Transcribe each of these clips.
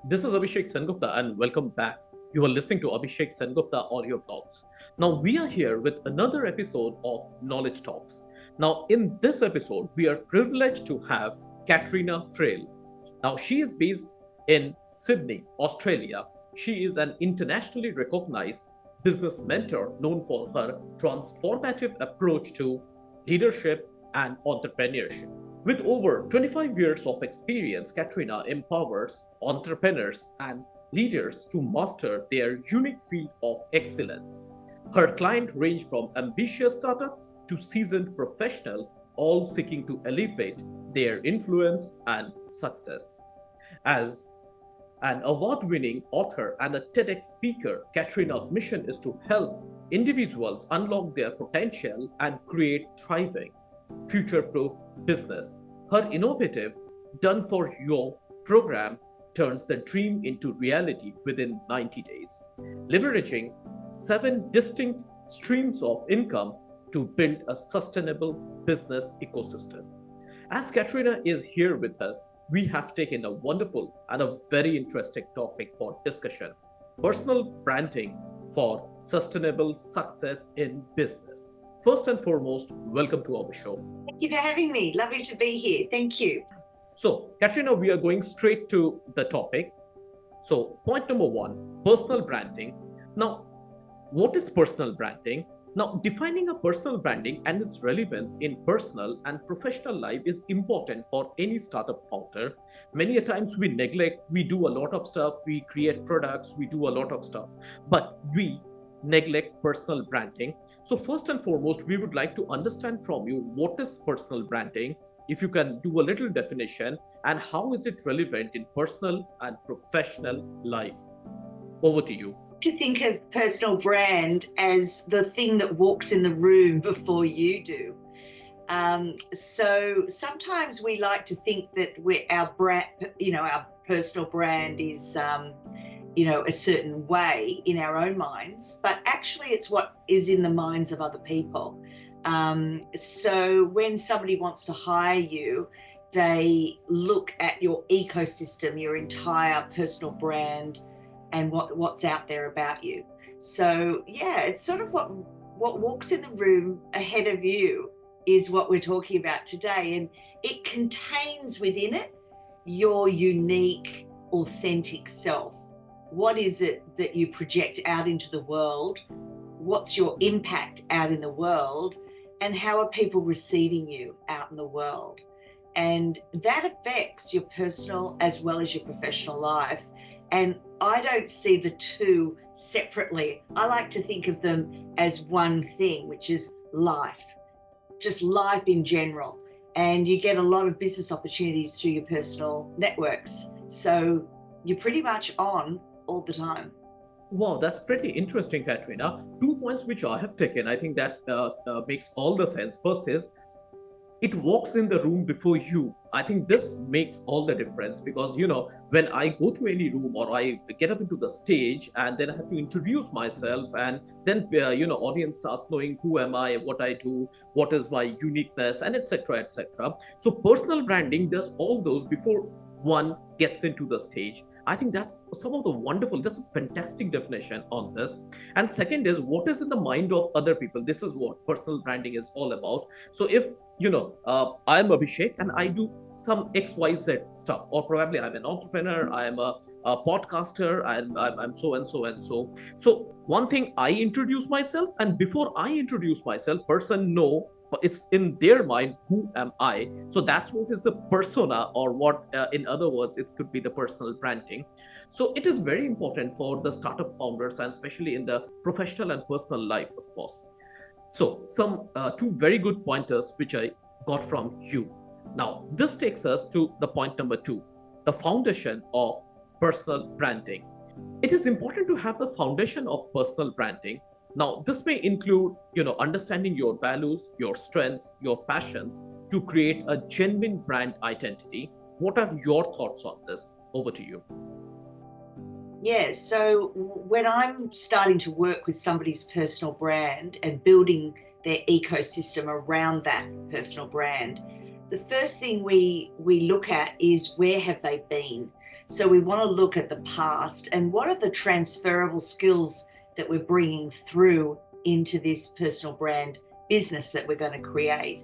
This is Abhisheksengupta and welcome back. You are listening to abhisheksenguptaaudioblogs. Now we are here with another episode of Knowledge Talks. Now in this episode, we are privileged to have Katrena Friel. Now she is based in Sydney, Australia. She is an internationally recognized business mentor known for her transformative approach to leadership and entrepreneurship. With over 25 years of experience, Katrena empowers entrepreneurs and leaders to master their unique field of excellence. Her clients range from ambitious startups to seasoned professionals, all seeking to elevate their influence and success. As an award winning author and a TEDx speaker, Katrena's mission is to help individuals unlock their potential and create thriving, future proof business. Her innovative Done for You program turns the dream into reality within 90 days, leveraging 7 distinct streams of income to build a sustainable business ecosystem. As Katrena is here with us, we have taken a wonderful and a very interesting topic for discussion: personal branding for sustainable success in business. First and foremost, welcome to our show. Thank you for having me. Lovely to be here. Thank you. So, Katrena, we are going straight to the topic. So, point number one, personal branding. Now, what is personal branding? Now, defining a personal branding and its relevance in personal and professional life is important for any startup founder. Many a times we neglect, we do a lot of stuff, we create products, we do a lot of stuff, but we neglect personal branding. So first and foremost, we would like to understand from you what is personal branding, if you can do a little definition, and how is it relevant in personal and professional life. Over to you. To think of personal brand as the thing that walks in the room before you do. So sometimes we like to think that our brand, our personal brand is, a certain way in our own minds, but actually it's what is in the minds of other people. So when somebody wants to hire you, they look at your ecosystem, your entire personal brand, and what's out there about you. So yeah, it's sort of what walks in the room ahead of you is what we're talking about today. And it contains within it your unique, authentic self. What is it that you project out into the world? What's your impact out in the world? And how are people receiving you out in the world? And that affects your personal as well as your professional life. And I don't see the two separately. I like to think of them as one thing, which is life, just life in general. And you get a lot of business opportunities through your personal networks. So you're pretty much on all the time. Wow, that's pretty interesting, Katrena. 2 points which I have taken, I think that makes all the sense. First is, it walks in the room before you. I think this makes all the difference because, when I go to any room or I get up into the stage and then I have to introduce myself, and then, audience starts knowing who am I, what I do, what is my uniqueness, and etc., etc. So personal branding does all those before one gets into the stage. I think that's that's a fantastic definition on this. And second is, what is in the mind of other people? This is what personal branding is all about. So if, I'm Abhishek and I do some XYZ stuff, or probably I'm an entrepreneur, I'm a podcaster, and I'm so and so and so. So one thing, I introduce myself, and before I introduce myself, person know, it's in their mind, who am I? So that's what is the persona, or what, in other words, it could be the personal branding. So it is very important for the startup founders, and especially in the professional and personal life, of course. So some two very good pointers which I got from you. Now this takes us to the point number 2, the foundation of personal branding. It is important to have the foundation of personal branding. Now, this may include, understanding your values, your strengths, your passions to create a genuine brand identity. What are your thoughts on this? Over to you. Yeah, so when I'm starting to work with somebody's personal brand and building their ecosystem around that personal brand, the first thing we look at is, where have they been? So we want to look at the past and what are the transferable skills that we're bringing through into this personal brand business that we're going to create.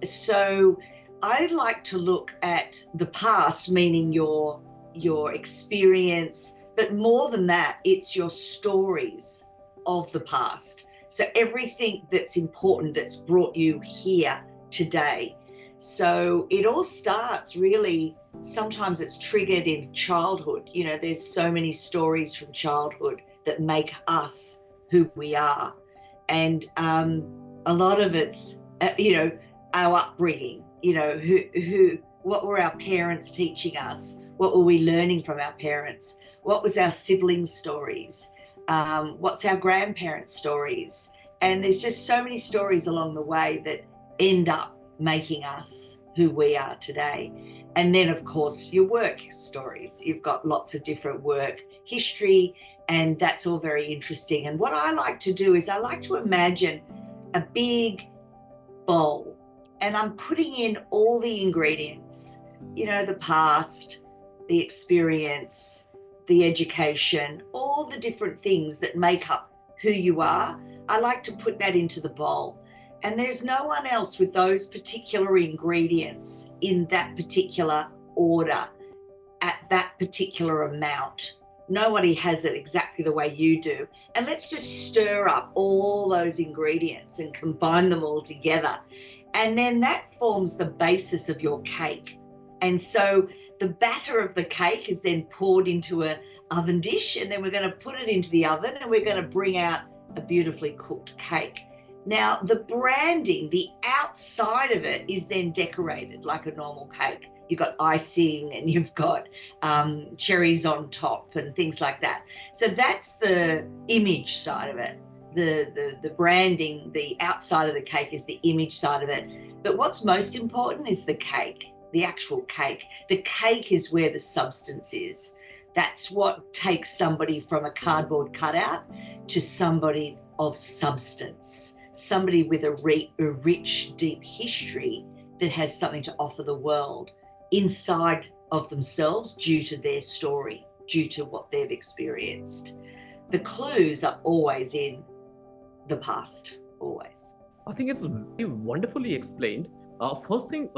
So I'd like to look at the past, meaning your experience, but more than that, it's your stories of the past. So everything that's important that's brought you here today. So it all starts really, sometimes it's triggered in childhood. You know, there's so many stories from childhood that make us who we are. And a lot of it's, our upbringing, what were our parents teaching us? What were we learning from our parents? What was our siblings' stories? What's our grandparents' stories? And there's just so many stories along the way that end up making us who we are today. And then, of course, your work stories. You've got lots of different work history, and that's all very interesting. And what I like to do is I like to imagine a big bowl, and I'm putting in all the ingredients, the past, the experience, the education, all the different things that make up who you are. I like to put that into the bowl. And there's no one else with those particular ingredients in that particular order at that particular amount. Nobody has it exactly the way you do. And let's just stir up all those ingredients and combine them all together. And then that forms the basis of your cake. And so the batter of the cake is then poured into an oven dish, and then we're going to put it into the oven and we're going to bring out a beautifully cooked cake. Now, the branding, the outside of it is then decorated like a normal cake. You've got icing and you've got cherries on top and things like that. So that's the image side of it. The branding, the outside of the cake is the image side of it. But what's most important is the cake, the actual cake. The cake is where the substance is. That's what takes somebody from a cardboard cutout to somebody of substance, somebody with a rich, deep history that has something to offer the world inside of themselves due to their story, due to what they've experienced. The clues are always in the past, always. I think it's very wonderfully explained. First thing,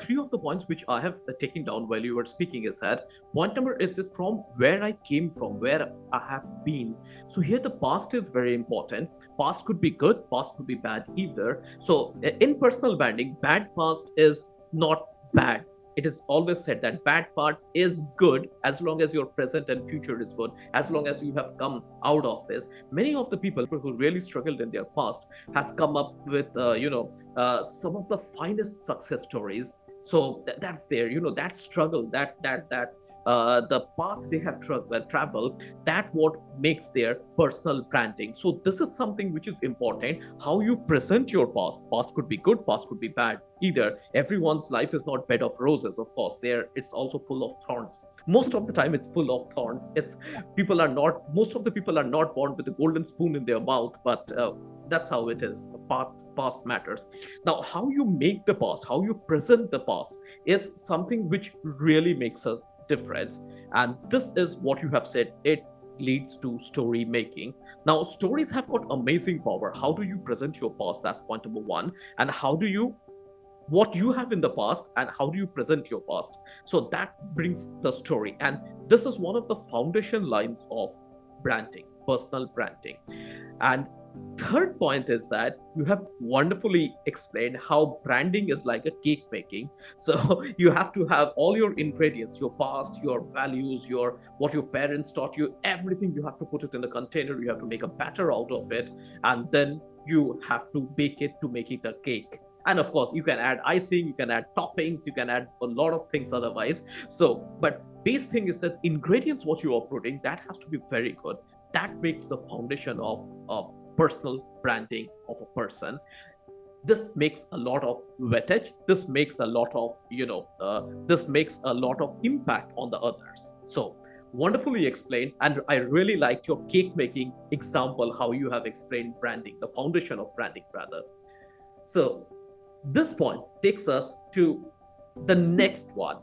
three of the points which I have taken down while you were speaking is that point number is this: from where I came from, where I have been. So here the past is very important. Past could be good, past could be bad either. So in personal branding, bad past is not bad. It is always said that bad part is good as long as your present and future is good, as long as you have come out of this. Many of the people who really struggled in their past has come up with, some of the finest success stories. So that's there, that struggle, the path they have traveled, that what makes their personal branding. So this is something which is important. How you present your past could be good, past could be bad either. Everyone's life is not bed of roses, of course. It's also full of thorns. Most of the time it's full of thorns. Most of the people are not born with a golden spoon in their mouth, but that's how it is. The past matters. Now, how you make the past, how you present the past is something which really makes a difference. And this is what you have said. It leads to story making. Now, stories have got amazing power. How do you present your past? That's point number one. And what you have in the past and how do you present your past? So that brings the story. And this is one of the foundation lines of branding, personal branding. And third point is that you have wonderfully explained how branding is like a cake making. So you have to have all your ingredients, your past, your values, what your parents taught you, everything. You have to put it in a container. You have to make a batter out of it, and then you have to bake it to make it a cake. And of course, you can add icing, you can add toppings, you can add a lot of things otherwise. So, but base thing is that ingredients, what you are putting, that has to be very good. That makes the foundation of personal branding of a person. This makes a lot of weightage. This makes a lot of, impact on the others. So wonderfully explained. And I really liked your cake making example, how you have explained branding, the foundation of branding rather. So this point takes us to the next one,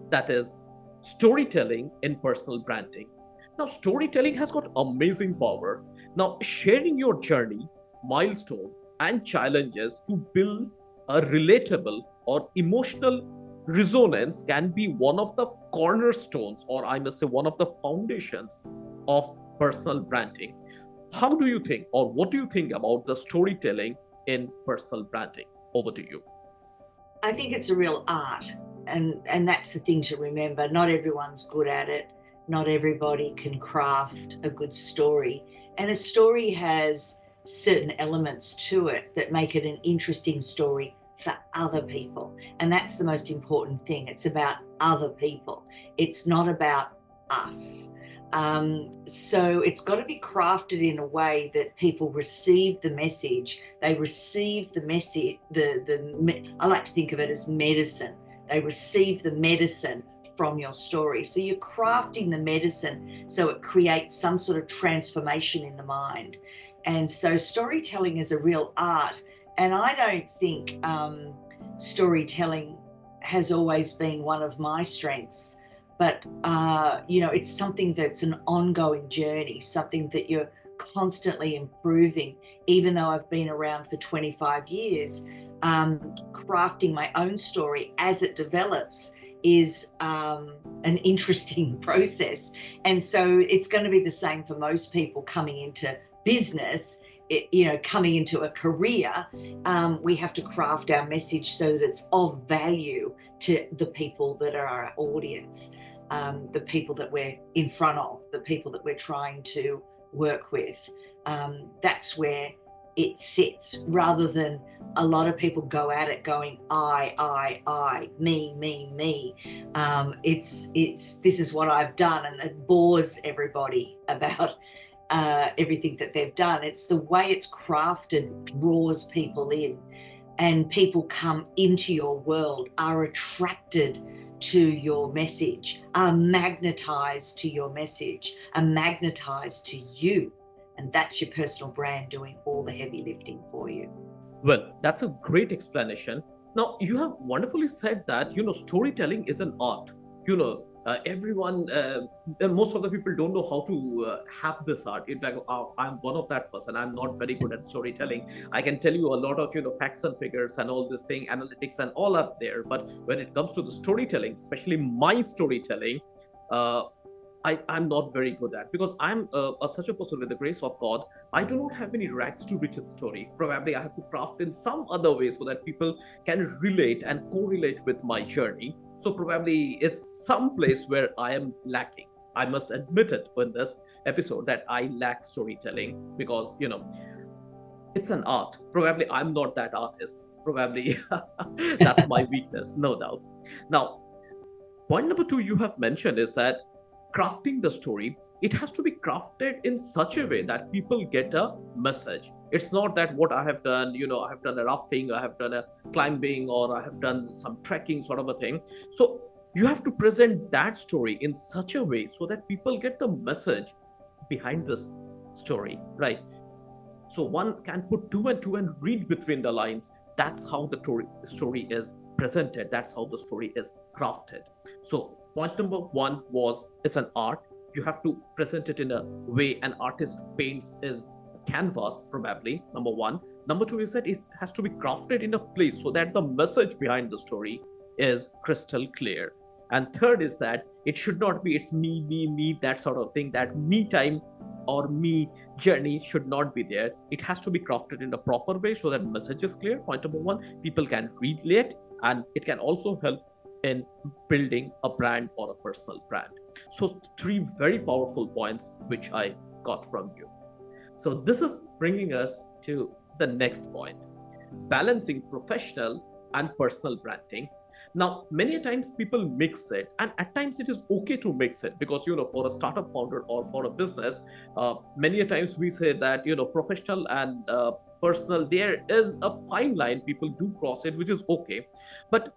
that is storytelling in personal branding. Now, storytelling has got amazing power. Now, sharing your journey, milestone, and challenges to build a relatable or emotional resonance can be one of the cornerstones, or I must say, one of the foundations of personal branding. How do you think, or what do you think about the storytelling in personal branding? Over to you. I think it's a real art, and that's the thing to remember. Not everyone's good at it. Not everybody can craft a good story, and a story has certain elements to it that make it an interesting story for other people, and that's the most important thing. It's about other people. It's not about us. So it's got to be crafted in a way that people receive the message. They receive the message. I like to think of it as medicine. They receive the medicine from your story. So you're crafting the medicine so it creates some sort of transformation in the mind. And so storytelling is a real art. And I don't think storytelling has always been one of my strengths. But, it's something that's an ongoing journey, something that you're constantly improving. Even though I've been around for 25 years, crafting my own story as it develops is an interesting process. And so it's going to be the same for most people coming into business. Coming into a career, we have to craft our message so that it's of value to the people that are our audience. The people that we're in front of, the people that we're trying to work with. That's where it sits, rather than a lot of people go at it going, I, me. It's this is what I've done, and it bores everybody about everything that they've done. It's the way it's crafted draws people in, and people come into your world, are attracted to your message, are magnetized to your message, are magnetized to you. And that's your personal brand doing all the heavy lifting for you. Well, that's a great explanation. Now, you have wonderfully said that, storytelling is an art. Everyone, and most of the people don't know how to have this art. In fact, I'm one of that person. I'm not very good at storytelling. I can tell you a lot of, facts and figures and all this thing, analytics and all are there. But when it comes to the storytelling, especially my storytelling, uh, I'm not very good at, because I'm such a person with the grace of God. I do not have any rags to riches story. Probably I have to craft in some other way so that people can relate and correlate with my journey. So probably it's some place where I am lacking. I must admit it in this episode that I lack storytelling, because it's an art. Probably I'm not that artist. Probably that's my weakness, no doubt. Now, point number two you have mentioned is that crafting the story, it has to be crafted in such a way that people get a message. It's not that what I have done, I have done a rafting, I have done a climbing, or I have done some trekking sort of a thing. So you have to present that story in such a way so that people get the message behind the story, right? So one can put two and two and read between the lines. That's how the story is presented. That's how the story is crafted. So point number one was, it's an art. You have to present it in a way an artist paints is canvas, probably, number one. Number two is that it has to be crafted in a place so that the message behind the story is crystal clear. And third is that it should not be it's me, that sort of thing. That me time or me journey should not be there. It has to be crafted in a proper way so that message is clear. Point number one, people can relate, and it can also help in building a brand or a personal brand. So three very powerful points which I got from you. So this is bringing us to the next point: balancing professional and personal branding. Now, many times people mix it, and at times it is okay to mix it, because for a startup founder or for a business, many times we say that professional and personal, there is a fine line. People do cross it, which is okay. But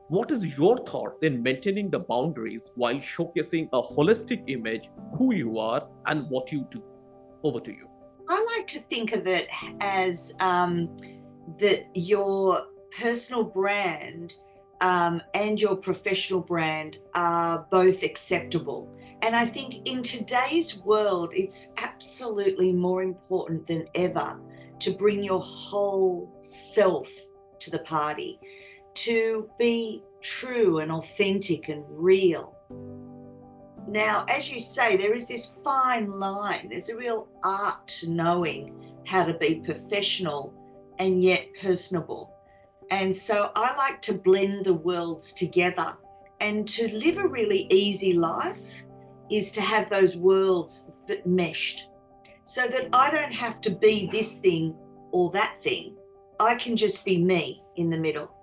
what is your thoughts in maintaining the boundaries while showcasing a holistic image, who you are and what you do? Over to you. I like to think of it as that your personal brand and your professional brand are both acceptable. And I think in today's world, it's absolutely more important than ever to bring your whole self to the party, to be true and authentic and real. Now, as you say, there is this fine line. There's a real art to knowing how to be professional and yet personable. And so I like to blend the worlds together. And to live a really easy life is to have those worlds that meshed, so that I don't have to be this thing or that thing. I can just be me in the middle.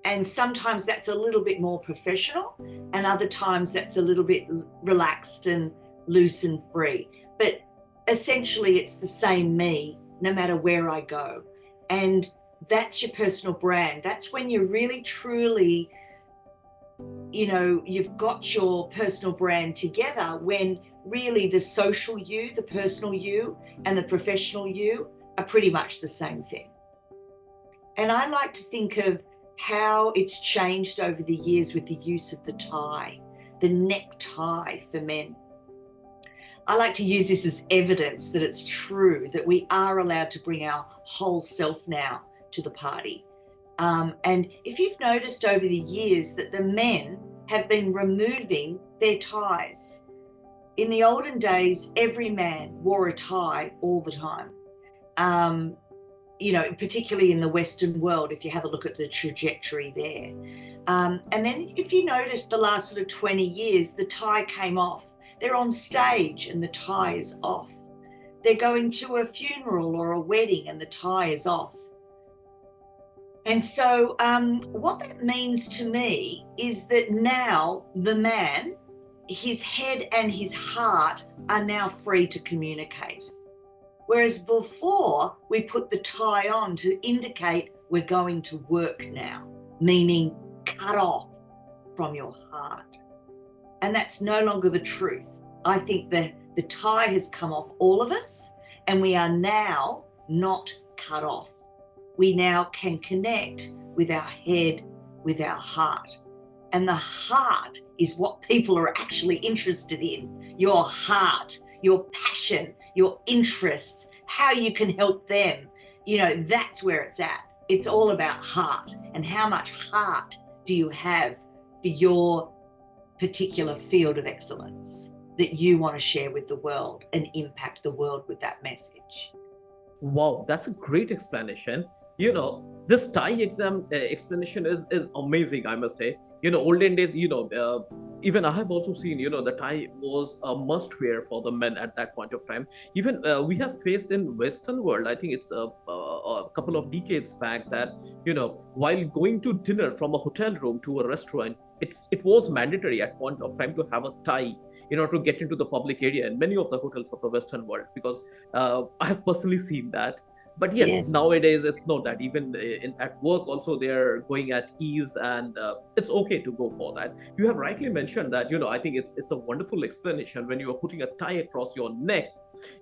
And sometimes that's a little bit more professional, and other times that's a little bit relaxed and loose and free. But essentially it's the same me no matter where I go. And that's your personal brand. That's when you're really truly, you've got your personal brand together, when really the social you, the personal you, and the professional you are pretty much the same thing. And I like to think of how it's changed over the years with the use of the tie, the necktie for men. I like to use this as evidence that it's true, that we are allowed to bring our whole self now to the party. And if you've noticed over the years that the men have been removing their ties. In the olden days, every man wore a tie all the time. Particularly in the Western world, if you have a look at the trajectory there. And then if you notice the last sort of 20 years, the tie came off. They're on stage and the tie is off. They're going to a funeral or a wedding and the tie is off. And so what that means to me is that now the man, his head and his heart are now free to communicate. Whereas before, we put the tie on to indicate we're going to work now, meaning cut off from your heart. And that's no longer the truth. I think that the tie has come off all of us, and we are now not cut off. We now can connect with our head, with our heart. And the heart is what people are actually interested in. Your heart, your passion, your interests, how you can help them. That's where it's at. It's all about heart, and how much heart do you have for your particular field of excellence that you want to share with the world and impact the world with that message. Wow, that's a great explanation. This tie exam explanation is amazing, I must say. Olden days, even I have also seen, the tie was a must wear for the men at that point of time. Even we have faced in Western world, I think it's a couple of decades back, that, while going to dinner from a hotel room to a restaurant, it was mandatory at point of time to have a tie in order to get into the public area in many of the hotels of the Western world, because I have personally seen that. But yes, nowadays it's not that. Even at work also, they're going at ease, and it's okay to go for that. You have rightly mentioned that, I think it's a wonderful explanation. When you are putting a tie across your neck,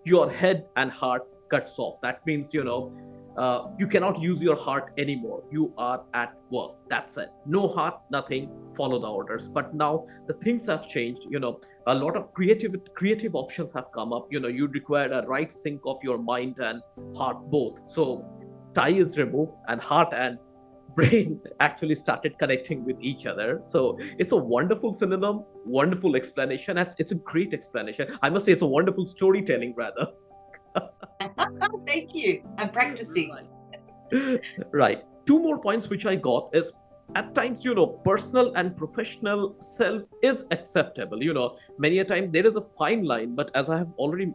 your head and heart cuts off. That means, you cannot use your heart anymore. You are at work. That's it. No heart, nothing. Follow the orders. But now the things have changed. A lot of creative options have come up. You require a right sync of your mind and heart both. So tie is removed, and heart and brain actually started connecting with each other. So it's a wonderful synonym, wonderful explanation. It's a great explanation. I must say it's a wonderful storytelling, rather. Thank you. I'm practicing. Right. Two more points which I got is, at times, personal and professional self is acceptable. Many a time there is a fine line, but as I have already,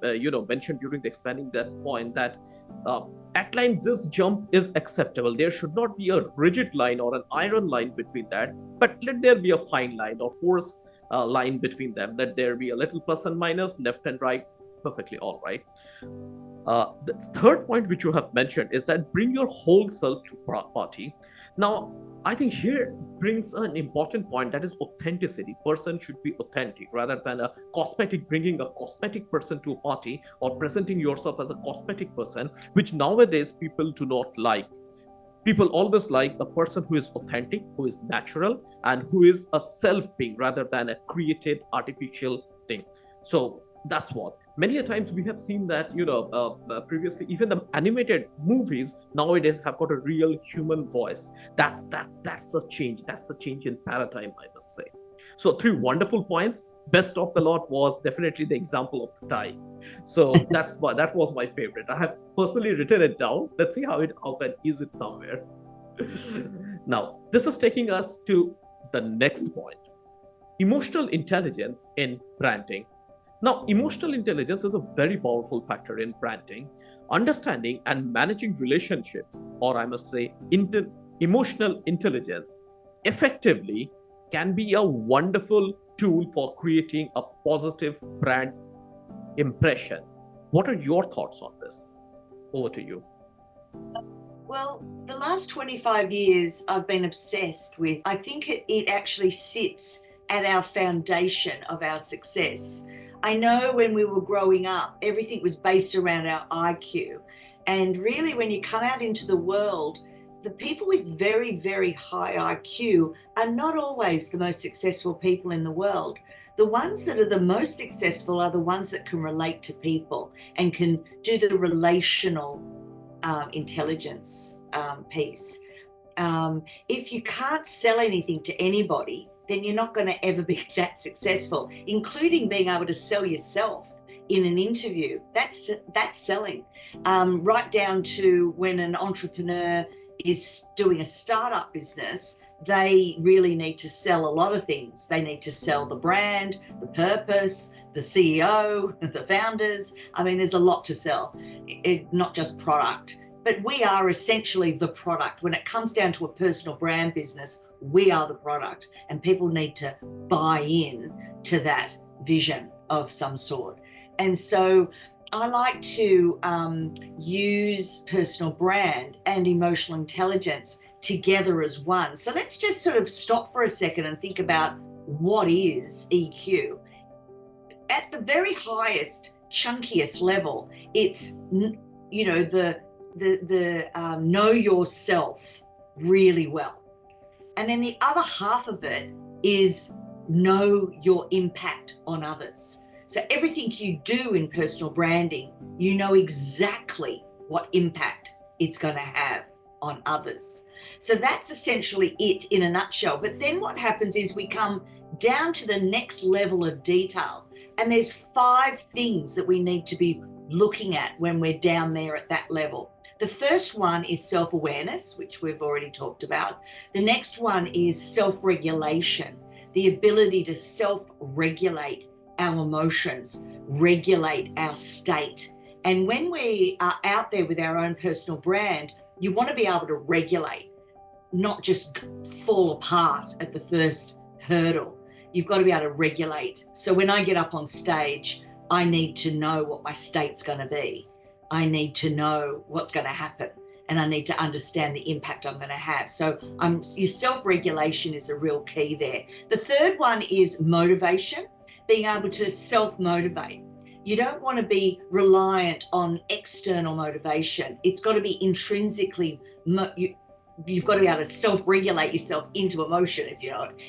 mentioned during the expanding that point, that at line this jump is acceptable. There should not be a rigid line or an iron line between that, but let there be a fine line or porous line between them. Let there be a little plus and minus, left and right, perfectly all right. The third point which you have mentioned is that bring your whole self to party. Now, I think here brings an important point, that is authenticity. Person should be authentic rather than a cosmetic, bringing a cosmetic person to a party or presenting yourself as a cosmetic person, which nowadays people do not like. People always like a person who is authentic, who is natural, and who is a self being rather than a created artificial thing. So that's what. Many a times we have seen that, previously, even the animated movies nowadays have got a real human voice. That's a change. That's a change in paradigm, I must say. So three wonderful points. Best of the lot was definitely the example of the tie. So that was my favorite. I have personally written it down. Let's see how can use it somewhere. Now, this is taking us to the next point. Emotional intelligence in branding. Now, emotional intelligence is a very powerful factor in branding. Understanding and managing relationships, or I must say, emotional intelligence, effectively can be a wonderful tool for creating a positive brand impression. What are your thoughts on this? Over to you. Well, the last 25 years I've been obsessed with, I think it actually sits at our foundation of our success. I know when we were growing up, everything was based around our IQ. And really, when you come out into the world, the people with very, very high IQ are not always the most successful people in the world. The ones that are the most successful are the ones that can relate to people and can do the relational intelligence piece. If you can't sell anything to anybody, then you're not going to ever be that successful, including being able to sell yourself in an interview. That's selling. Right down to when an entrepreneur is doing a startup business, they really need to sell a lot of things. They need to sell the brand, the purpose, the CEO, the founders. I mean, there's a lot to sell, not just product. But we are essentially the product. When it comes down to a personal brand business, we are the product, and people need to buy in to that vision of some sort. And so I like to use personal brand and emotional intelligence together as one. So let's just sort of stop for a second and think about what is EQ. At the very highest, chunkiest level, it's, the know yourself really well. And then the other half of it is know your impact on others. So everything you do in personal branding, you know exactly what impact it's going to have on others. So that's essentially it in a nutshell. But then what happens is we come down to the next level of detail. And there's 5 things that we need to be looking at when we're down there at that level. The first one is self-awareness, which we've already talked about. The next one is self-regulation, the ability to self-regulate our emotions, regulate our state. And when we are out there with our own personal brand, you want to be able to regulate, not just fall apart at the first hurdle. You've got to be able to regulate. So when I get up on stage, I need to know what my state's going to be. I need to know what's going to happen, and I need to understand the impact I'm going to have. So your self-regulation is a real key there. The third one is motivation, being able to self-motivate. You don't want to be reliant on external motivation. It's got to be intrinsically, you've got to be able to self-regulate yourself into emotion,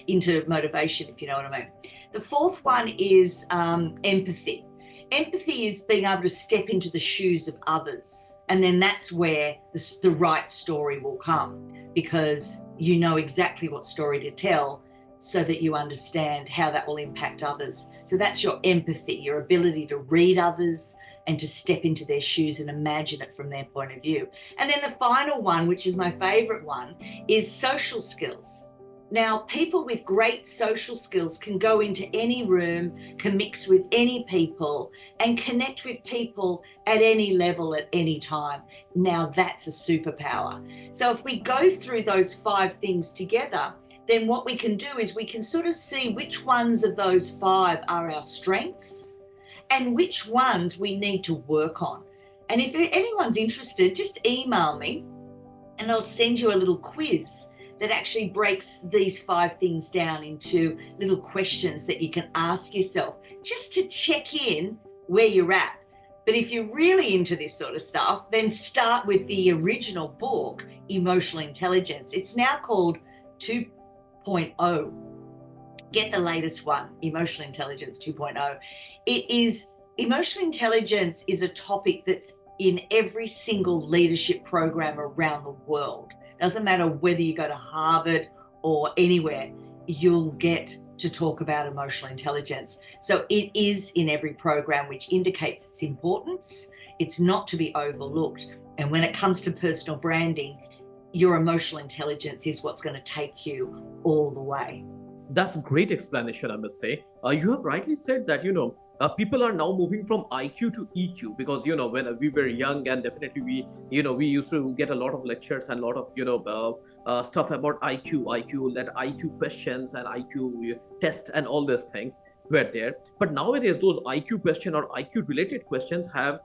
into motivation, if you know what I mean. The fourth one is empathy. Empathy is being able to step into the shoes of others. And then that's where the right story will come, because you know exactly what story to tell so that you understand how that will impact others. So that's your empathy, your ability to read others and to step into their shoes and imagine it from their point of view. And then the final one, which is my favorite one, is social skills. Now, people with great social skills can go into any room, can mix with any people, and connect with people at any level at any time. Now, that's a superpower. So if we go through those 5 things together, then what we can do is we can sort of see which ones of those 5 are our strengths and which ones we need to work on. And if anyone's interested, just email me and I'll send you a little quiz that actually breaks these 5 things down into little questions that you can ask yourself just to check in where you're at. But if you're really into this sort of stuff, then start with the original book, Emotional Intelligence. It's now called 2.0. Get the latest one, Emotional Intelligence 2.0. Emotional intelligence is a topic that's in every single leadership program around the world. Doesn't matter whether you go to Harvard or anywhere, you'll get to talk about emotional intelligence. So it is in every program, which indicates its importance. It's not to be overlooked. And when it comes to personal branding, your emotional intelligence is what's going to take you all the way. That's a great explanation, I must say. You have rightly said that, people are now moving from IQ to EQ because, when we were young, and definitely we used to get a lot of lectures and a lot of, stuff about IQ, that IQ questions and IQ test and all those things were there. But nowadays, those IQ question or IQ related questions have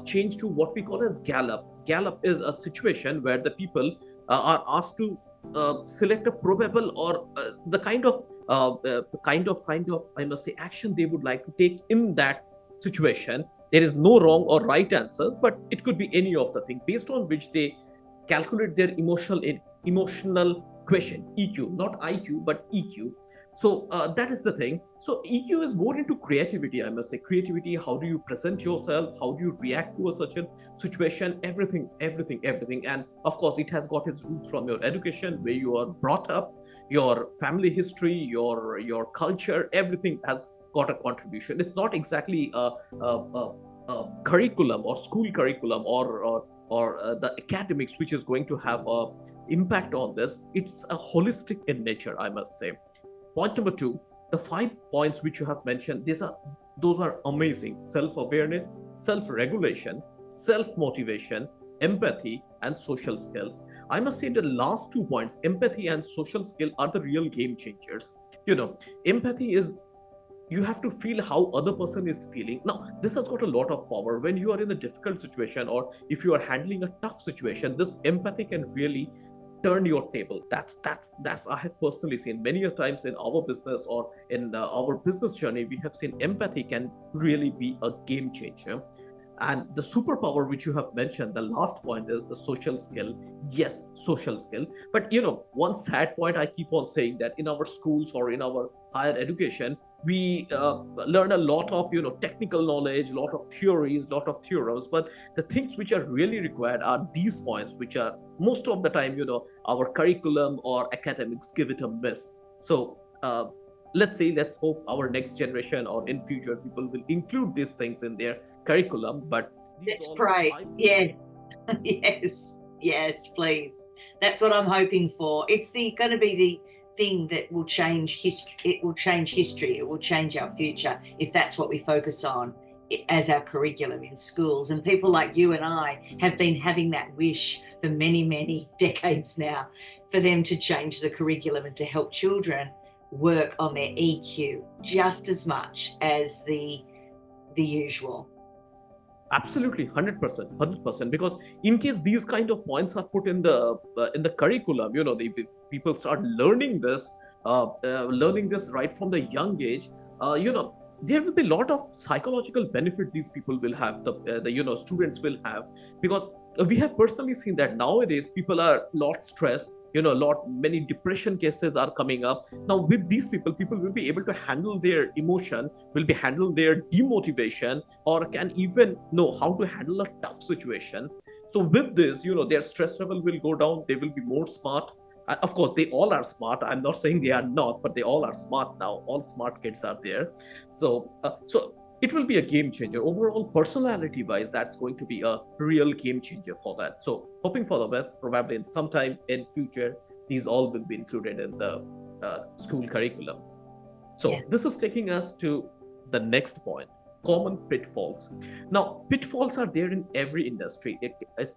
changed to what we call as Gallup. Gallup is a situation where the people are asked to select a probable or the kind of I must say action they would like to take in that situation. There is no wrong or right answers, but it could be any of the thing based on which they calculate their emotional question, EQ, not IQ but EQ. So that is the thing. So EQ is more into creativity, I must say. Creativity, how do you present yourself, how do you react to a certain situation, everything. And of course it has got its roots from your education, where you are brought up, your family history, your culture, everything has got a contribution. It's not exactly a curriculum or school curriculum or the academics which is going to have a impact on this. It's a holistic in nature, I must say. Point number 2, the 5 points which you have mentioned, those are amazing. Self-awareness, self-regulation, self-motivation, empathy, and social skills. I must say the last 2 points, empathy and social skill, are the real game changers. Empathy is, you have to feel how other person is feeling. Now this has got a lot of power when you are in a difficult situation, or if you are handling a tough situation. This empathy can really turn your table. That's I have personally seen many a times in our business or in our business journey. We have seen empathy can really be a game changer. And the superpower which you have mentioned, the last point, is the social skill. Yes, social skill. But one sad point I keep on saying, that in our schools or in our higher education, we learn a lot of technical knowledge, a lot of theories, a lot of theorems, but the things which are really required are these points, which are most of the time our curriculum or academics give it a miss. So let's hope our next generation or in future people will include these things in their curriculum. But let's pray. Yes. yes, please. That's what I'm hoping for. It's going to be the thing that will change history. It will change history. It will change our future if that's what we focus on as our curriculum in schools. And people like you and I have been having that wish for many, many decades now, for them to change the curriculum and to help children work on their EQ just as much as the usual. Absolutely, 100%, because in case these kind of points are put in the curriculum, if people start learning this right from the young age, there will be a lot of psychological benefit these people will have, the students will have, because we have personally seen that nowadays people are a lot stressed. Many depression cases are coming up now. With these people will be able to handle their emotion, will be handle their demotivation, or can even know how to handle a tough situation. So with this, their stress level will go down. They will be more smart. Of course they all are smart, I'm not saying they are not, but they all are smart now. All smart kids are there. So it will be a game changer overall. Personality wise, that's going to be a real game changer for that. So hoping for the best. Probably in some time in future, these all will be included in the school curriculum. So This is taking us to the next point: common pitfalls. Now pitfalls are there in every industry.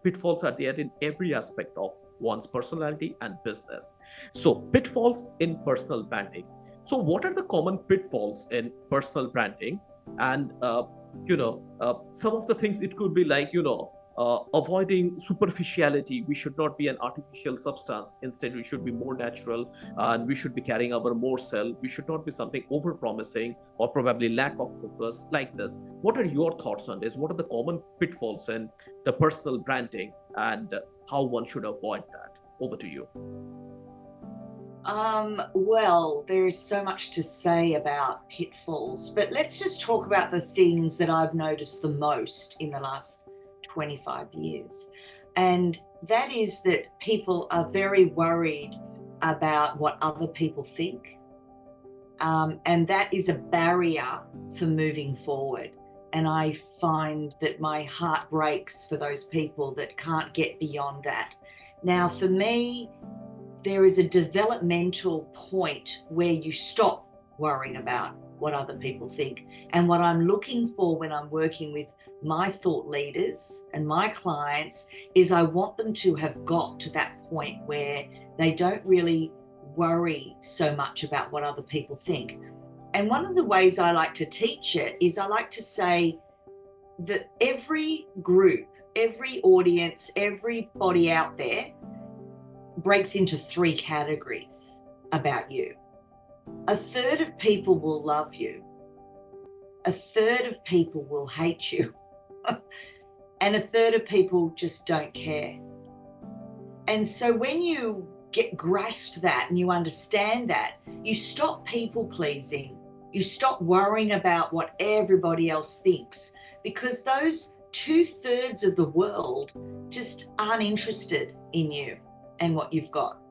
Pitfalls are there in every aspect of one's personality and business. So pitfalls in personal branding. So what are the common pitfalls in personal branding? And some of the things, it could be like avoiding superficiality. We should not be an artificial substance. Instead, we should be more natural, and we should be carrying our more self. We should not be something over promising or probably lack of focus like this. What are your thoughts on this? What are the common pitfalls in the personal branding, and how one should avoid that? Over to you. Well, there is so much to say about pitfalls, but let's just talk about the things that I've noticed the most in the last 25 years. And that is that people are very worried about what other people think. And that is a barrier for moving forward. And I find that my heart breaks for those people that can't get beyond that. Now, for me, there is a developmental point where you stop worrying about what other people think. And what I'm looking for when I'm working with my thought leaders and my clients is I want them to have got to that point where they don't really worry so much about what other people think. And one of the ways I like to teach it is I like to say that every group, every audience, everybody out there breaks into 3 categories about you. A third of people will love you. A third of people will hate you. And a third of people just don't care. And so when you grasp that and you understand that, you stop people pleasing. You stop worrying about what everybody else thinks, because those 2/3 of the world just aren't interested in you and what you've got.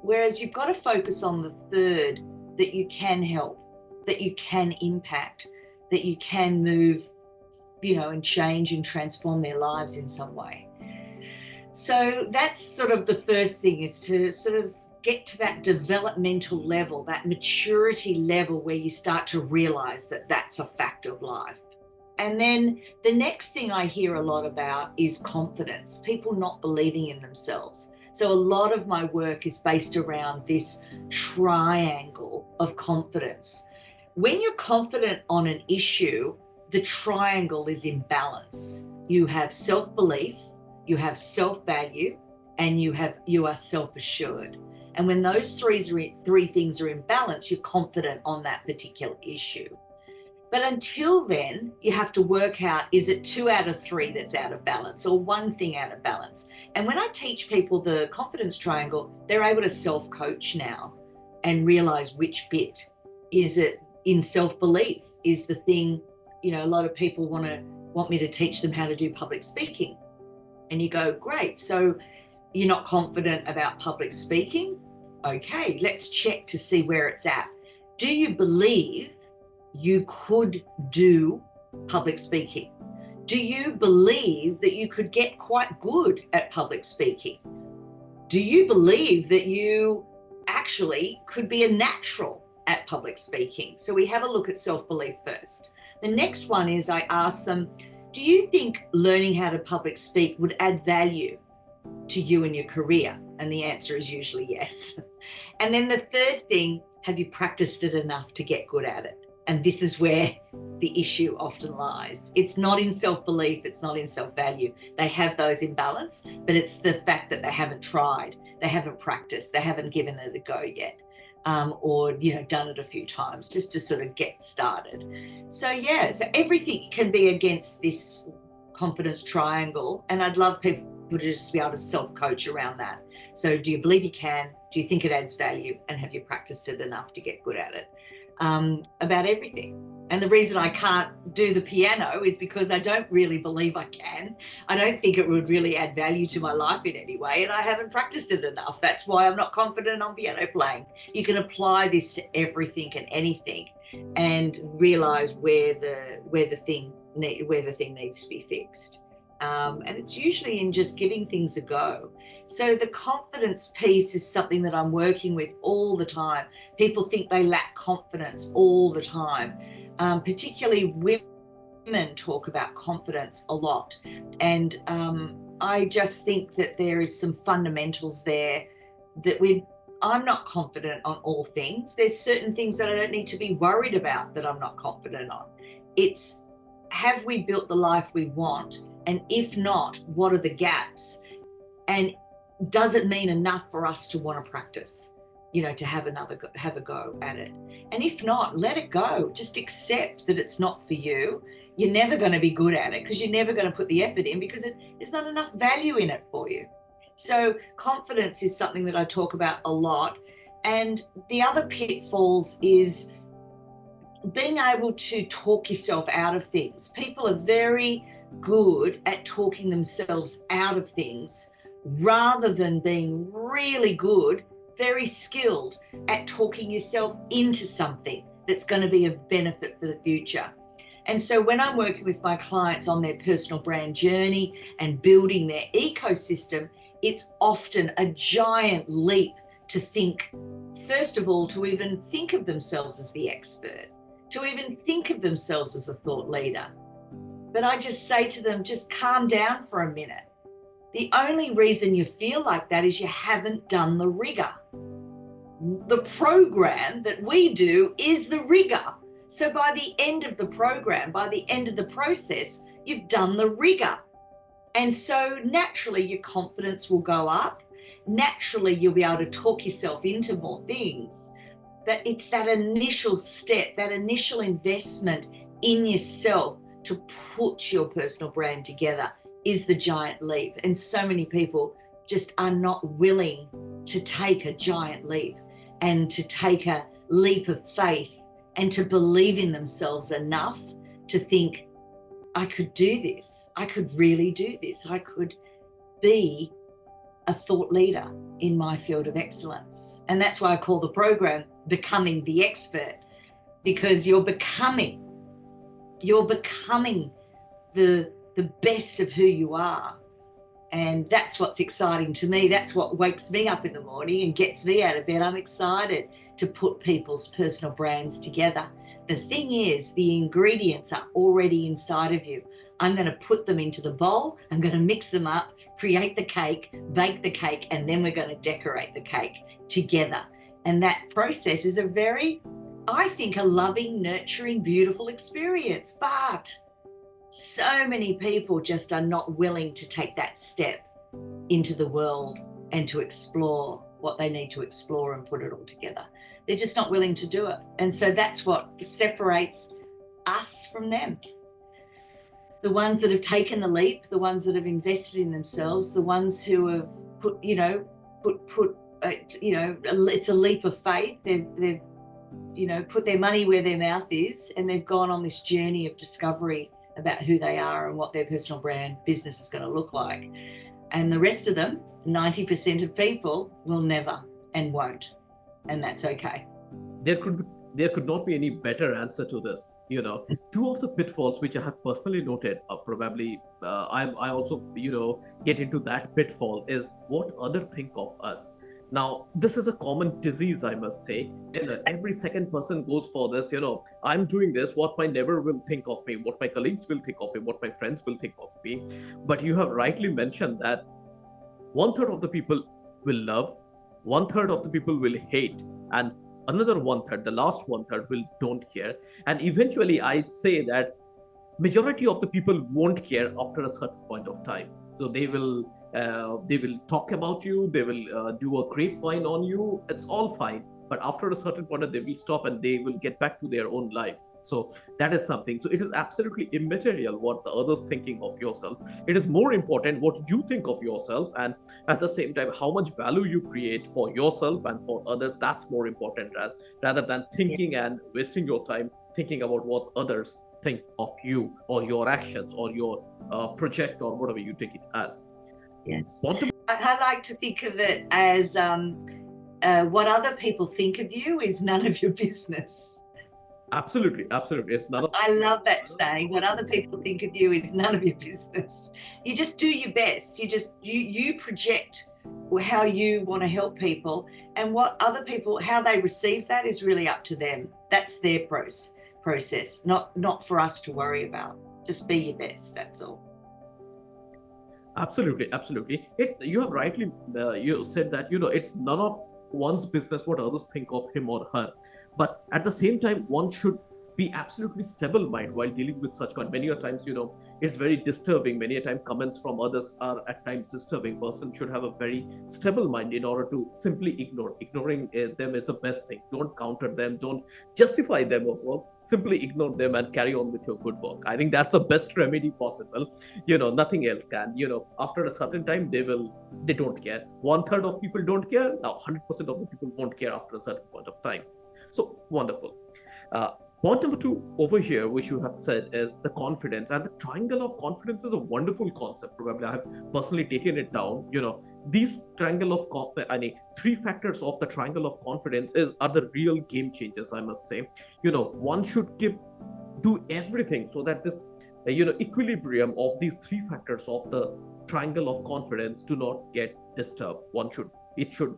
Whereas you've got to focus on the third that you can help, that you can impact, that you can move, and change and transform their lives in some way. So that's sort of the first thing, is to sort of get to that developmental level, that maturity level where you start to realize that that's a fact of life. And then the next thing I hear a lot about is confidence, people not believing in themselves. So a lot of my work is based around this triangle of confidence. When you're confident on an issue, the triangle is in balance. You have self-belief, you have self-value, and you are self-assured. And when those three things are in balance, you're confident on that particular issue. But until then, you have to work out, is it 2 out of 3 that's out of balance, or one thing out of balance? And when I teach people the confidence triangle, they're able to self-coach now and realize which bit. Is it in self-belief? Is the thing, a lot of people want me to teach them how to do public speaking. And you go, great, so you're not confident about public speaking? Okay, let's check to see where it's at. Do you believe you could do public speaking? Do you believe that you could get quite good at public speaking? Do you believe that you actually could be a natural at public speaking? So we have a look at self-belief first. The next one is I ask them, do you think learning how to public speak would add value to you and your career? And the answer is usually yes. And then the third thing, have you practiced it enough to get good at it? And this is where the issue often lies. It's not in self-belief, it's not in self-value. They have those in balance, but it's the fact that they haven't tried, they haven't practiced, they haven't given it a go yet, or done it a few times just to sort of get started. So so everything can be against this confidence triangle, and I'd love people to just be able to self-coach around that. So do you believe you can? Do you think it adds value? And have you practiced it enough to get good at it? About everything. And the reason I can't do the piano is because I don't really believe I can. I don't think it would really add value to my life in any way, and I haven't practiced it enough. That's why I'm not confident on piano playing. You can apply this to everything and anything and realize where the thing needs to be fixed. And it's usually in just giving things a go. So the confidence piece is something that I'm working with all the time. People think they lack confidence all the time. Particularly women talk about confidence a lot. And I just think that there is some fundamentals there that I'm not confident on all things. There's certain things that I don't need to be worried about that I'm not confident on. It's, have we built the life we want? And if not, what are the gaps? And does it mean enough for us to want to practice, to have a go at it? And if not, let it go. Just accept that it's not for you. You're never going to be good at it because you're never going to put the effort in because there's not enough value in it for you. So confidence is something that I talk about a lot. And the other pitfalls is being able to talk yourself out of things. People are very good at talking themselves out of things rather than being really good, very skilled at talking yourself into something that's going to be of benefit for the future. And so when I'm working with my clients on their personal brand journey and building their ecosystem, it's often a giant leap to think, first of all, to even think of themselves as the expert, to even think of themselves as a thought leader. But I just say to them, just calm down for a minute. The only reason you feel like that is you haven't done the rigor. The program that we do is the rigor. So by the end of the program, by the end of the process, you've done the rigor. And so naturally your confidence will go up. Naturally, you'll be able to talk yourself into more things. But it's that initial step, that initial investment in yourself to put your personal brand together is the giant leap. And so many people just are not willing to take a giant leap and to take a leap of faith and to believe in themselves enough to think, I could do this. I could really do this. I could be a thought leader in my field of excellence. And that's why I call the program Becoming the Expert, because you're becoming the best of who you are. And that's what's exciting to me. That's what wakes me up in the morning and gets me out of bed. I'm excited to put people's personal brands together. The thing is, the ingredients are already inside of you. I'm going to put them into the bowl. I'm going to mix them up, create the cake, bake the cake, and then we're going to decorate the cake together. And that process is a very, I think, a loving, nurturing, beautiful experience. But so many people just are not willing to take that step into the world and to explore what they need to explore and put it all together. They're just not willing to do it. And so that's what separates us from them. The ones that have taken the leap, the ones that have invested in themselves, the ones who have put it's a leap of faith. They've put their money where their mouth is, and they've gone on this journey of discovery about who they are and what their personal brand business is going to look like. And the rest of them, 90% of people, will never and won't. And that's okay. There could not be any better answer to this. Two of the pitfalls which I have personally noted are probably I also get into that pitfall is what other think of us. Now, this is a common disease, I must say. Every second person goes for this, I'm doing this, what my neighbor will think of me, what my colleagues will think of me, what my friends will think of me. But you have rightly mentioned that 1/3 of the people will love, 1/3 of the people will hate, and another 1/3, the last 1/3 will don't care. And eventually I say that majority of the people won't care after a certain point of time. So they will talk about you, they will do a grapevine on you, it's all fine. But after a certain point, they will stop and they will get back to their own life. So that is something. So it is absolutely immaterial what the others thinking of yourself. It is more important what you think of yourself, and at the same time, how much value you create for yourself and for others. That's more important rather than thinking and wasting your time thinking about what others think of you or your actions or your project or whatever you take it as. Yes. I like to think of it as what other people think of you is none of your business. Absolutely. It's none of. I love that saying. What other people think of you is none of your business. You just do your best. You project how you want to help people, and what other people, how they receive that is really up to them. That's their process, not for us to worry about. Just be your best. That's all. Absolutely. You have rightly you said that it's none of one's business what others think of him or her, but at the same time one should be absolutely stable mind while dealing with such kind. Many a times, it's very disturbing. Many a time comments from others are at times disturbing. Person should have a very stable mind in order to simply ignore. Ignoring them is the best thing. Don't counter them. Don't justify them as well. Simply ignore them and carry on with your good work. I think that's the best remedy possible. Nothing else can. After a certain time, they don't care. 1/3 of people don't care. Now 100% of the people won't care after a certain point of time. So wonderful. Uh, Point number two over here, which you have said, is the confidence. And the triangle of confidence is a wonderful concept. Probably I have personally taken it down. These triangle of three factors of the triangle of confidence are the real game changers, I must say. One should do everything so that this equilibrium of these three factors of the triangle of confidence do not get disturbed. It should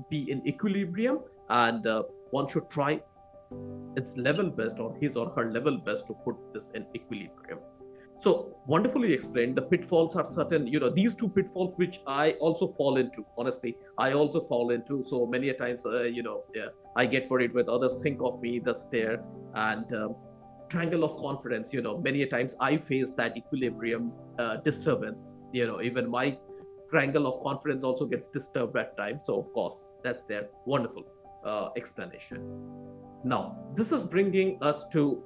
be in equilibrium, and one should try its level best, or his or her level best, to put this in equilibrium. So wonderfully explained. The pitfalls are certain, these two pitfalls which I also fall into. Honestly, I also fall into. So many a times, I get worried with others think of me. That's there. And triangle of confidence, many a times I face that equilibrium disturbance. Even my triangle of confidence also gets disturbed at times. So of course, that's their wonderful explanation. Now, this is bringing us to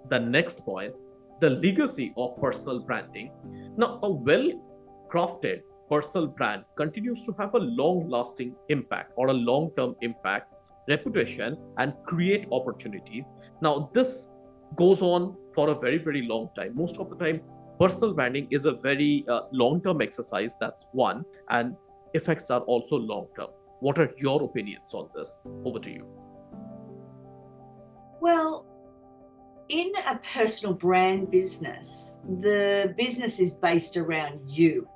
the next point, the legacy of personal branding. Now, a well-crafted personal brand continues to have a long-lasting impact, or a long-term impact, reputation, and create opportunity. Now, this goes on for a very, very long time. Most of the time, personal branding is a very long-term exercise. That's one, and effects are also long-term. What are your opinions on this? Over to you. Well, in a personal brand business, the business is based around you.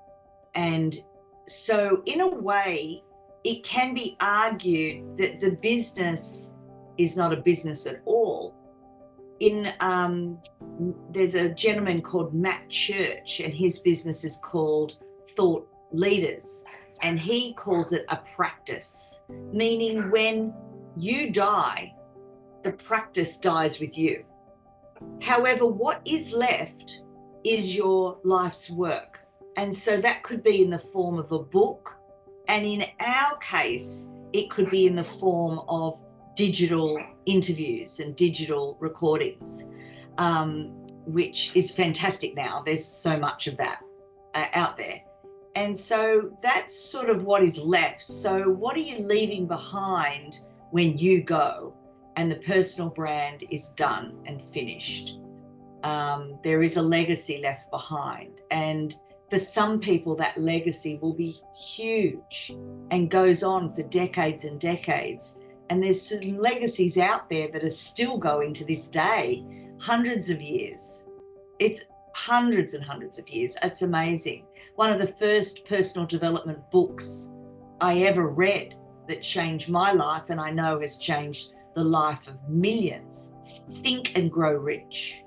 And so in a way, it can be argued that the business is not a business at all. There's a gentleman called Matt Church, and his business is called Thought Leaders. And he calls it a practice, meaning when you die, the practice dies with you. However, what is left is your life's work. And so that could be in the form of a book. And in our case, it could be in the form of digital interviews and digital recordings, which is fantastic now. There's so much of that out there. And so that's sort of what is left. So what are you leaving behind when you go and the personal brand is done and finished? There is a legacy left behind. And for some people, that legacy will be huge and goes on for decades and decades. And there's some legacies out there that are still going to this day, hundreds of years. It's hundreds and hundreds of years. It's amazing. One of the first personal development books I ever read that changed my life, and I know has changed the life of millions, Think and Grow Rich.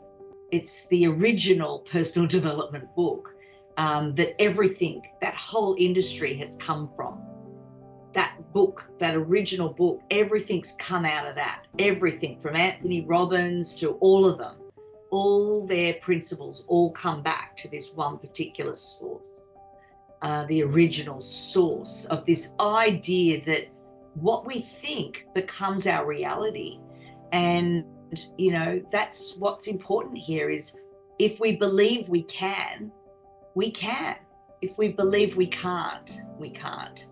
It's the original personal development book that everything, that whole industry has come from. That book, that original book, everything's come out of that. Everything from Anthony Robbins to all of them, all their principles all come back to this one particular source, the original source of this idea that what we think becomes our reality. And, that's what's important here is if we believe we can, we can. If we believe we can't, we can't.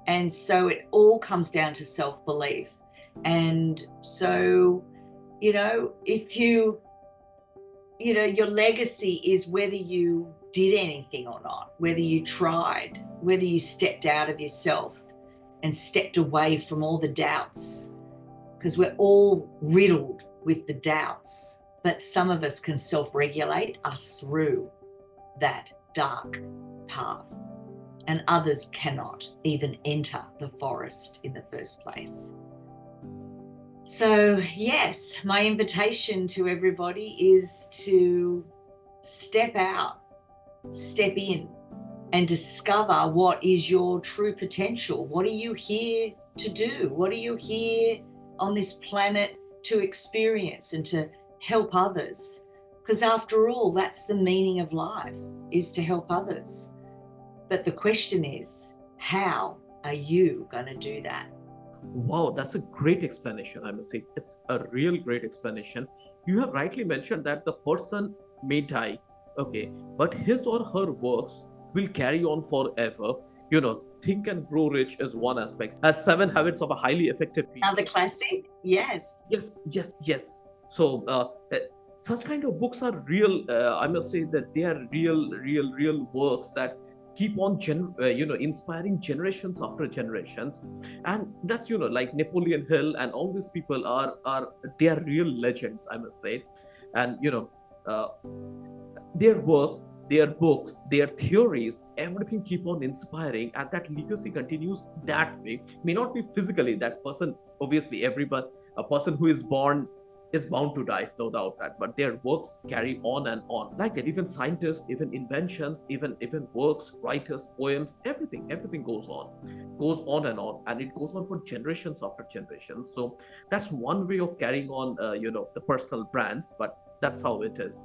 And so it all comes down to self-belief. And so, if your legacy is whether you did anything or not, whether you tried, whether you stepped out of yourself and stepped away from all the doubts, because we're all riddled with the doubts, but some of us can self-regulate us through that dark path, and others cannot even enter the forest in the first place. So yes, my invitation to everybody is to step out, step in, and discover what is your true potential. What are you here to do? What are you here on this planet to experience and to help others. Because after all, that's the meaning of life, is to help others. But the question is, how are you going to do that? Wow, that's a great explanation, I must say. It's a real great explanation. You have rightly mentioned that the person may die, okay, but his or her works will carry on forever. Think and grow rich is one aspect. As seven habits of a highly effective people. Another classic? Yes. Yes, yes, yes. So, such kind of books are real. I must say that they are real works that keep on, inspiring generations after generations. And that's, like Napoleon Hill and all these people are they are real legends, I must say. And, uh, their work, their books, their theories, everything keep on inspiring, and that legacy continues that way. May not be physically that person, obviously everyone, a person who is born is bound to die, no doubt that, but their works carry on and on like that. Even scientists, even inventions, even works, writers, poems, everything goes on and it goes on for generations after generations. So that's one way of carrying on, the personal brands. But that's how it is.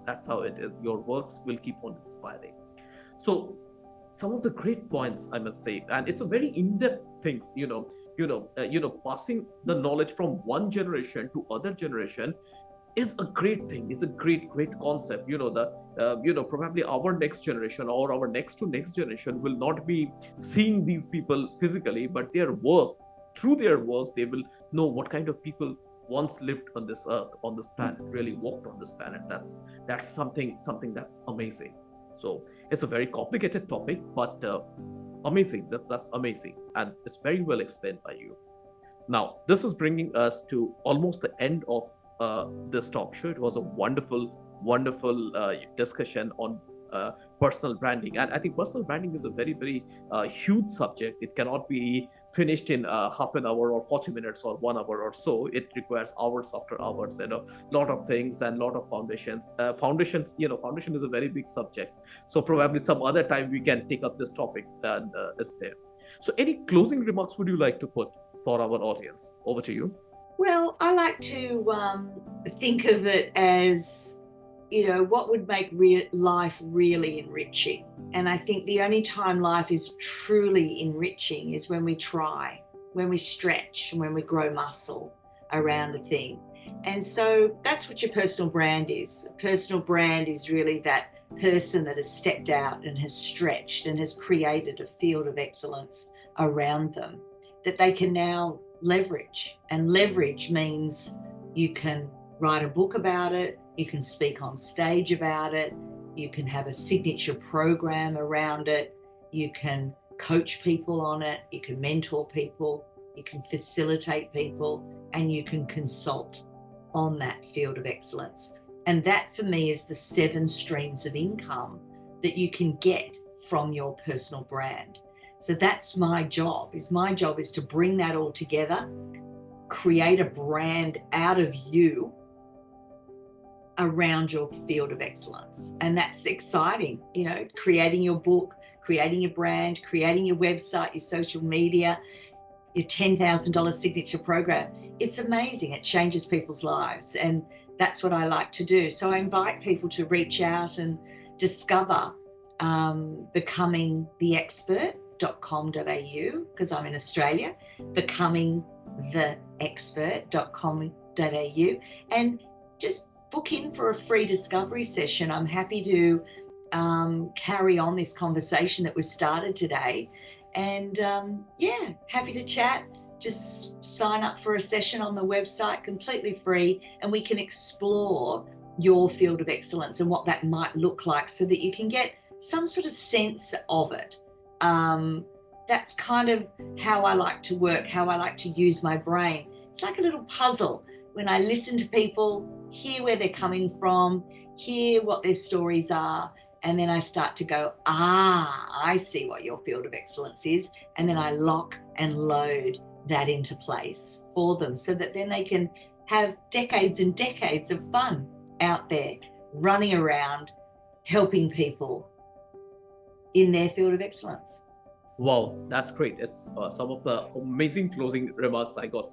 Your works will keep on inspiring. So some of the great points, I must say, and it's a very in-depth things, passing the knowledge from one generation to other generation is a great thing. It's a great concept. Probably our next generation or our next to next generation will not be seeing these people physically, but through their work, they will know what kind of people once lived on this earth, on this planet, really walked on this planet. That's something that's amazing. So it's a very complicated topic, but amazing. That's amazing, and it's very well explained by you. Now, this is bringing us to almost the end of this talk show. It was a wonderful discussion on personal branding. And I think personal branding is a very huge subject. It cannot be finished in half an hour or 40 minutes or 1 hour or so. It requires hours after hours and a lot of things and a lot of foundations. Foundation is a very big subject. So probably some other time we can take up this topic, and it's there. So any closing remarks would you like to put for our audience? Over to you. Well, I like to think of it as, what would make life really enriching. And I think the only time life is truly enriching is when we try, when we stretch, and when we grow muscle around a thing. And so that's what your personal brand is. A personal brand is really that person that has stepped out and has stretched and has created a field of excellence around them that they can now leverage. And leverage means you can write a book about it, you can speak on stage about it, you can have a signature program around it, you can coach people on it, you can mentor people, you can facilitate people, and you can consult on that field of excellence. And that for me is the 7 streams of income that you can get from your personal brand. So that's my job. My job is to bring that all together, create a brand out of you around your field of excellence. And that's exciting, creating your book, creating your brand, creating your website, your social media, your $10,000 signature program. It's amazing. It changes people's lives. And that's what I like to do. So I invite people to reach out and discover becomingtheexpert.com.au, because I'm in Australia, becomingtheexpert.com.au, and just book in for a free discovery session. I'm happy to carry on this conversation that was started today. And happy to chat. Just sign up for a session on the website, completely free, and we can explore your field of excellence and what that might look like so that you can get some sort of sense of it. That's kind of how I like to work, how I like to use my brain. It's like a little puzzle. When I listen to people, hear where they're coming from, hear what their stories are, and then I start to go, I see what your field of excellence is. And then I lock and load that into place for them so that then they can have decades and decades of fun out there, running around, helping people in their field of excellence. Wow, that's great. It's some of the amazing closing remarks I got.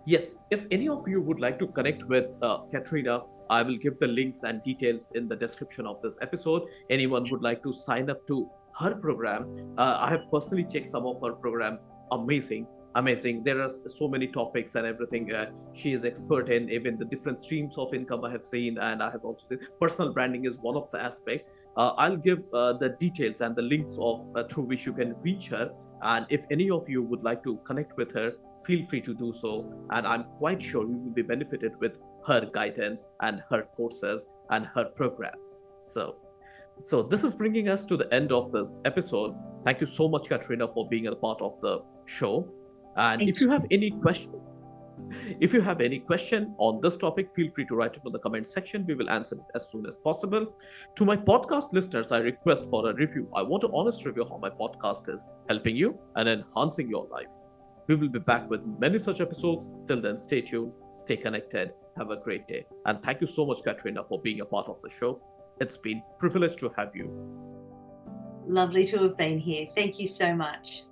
Yes, if any of you would like to connect with Katrena, I will give the links and details in the description of this episode. Anyone would like to sign up to her program, I have personally checked some of her program. Amazing, amazing. There are so many topics and everything. She is expert in even the different streams of income I have seen, and I have also seen personal branding is one of the aspect. I'll give the details and the links of through which you can reach her. And if any of you would like to connect with her, feel free to do so. And I'm quite sure you will be benefited with her guidance and her courses and her programs. So this is bringing us to the end of this episode. Thank you so much, Katrena, for being a part of the show. And Thank if you you. have any question, if you have any question on this topic, feel free to write it in the comment section. We will answer it as soon as possible. To my podcast listeners, I request for a review. I want an honest review how my podcast is helping you and enhancing your life. We will be back with many such episodes. Till then, stay tuned, stay connected, have a great day. And thank you so much, Katrena, for being a part of the show. It's been a privilege to have you. Lovely to have been here. Thank you so much.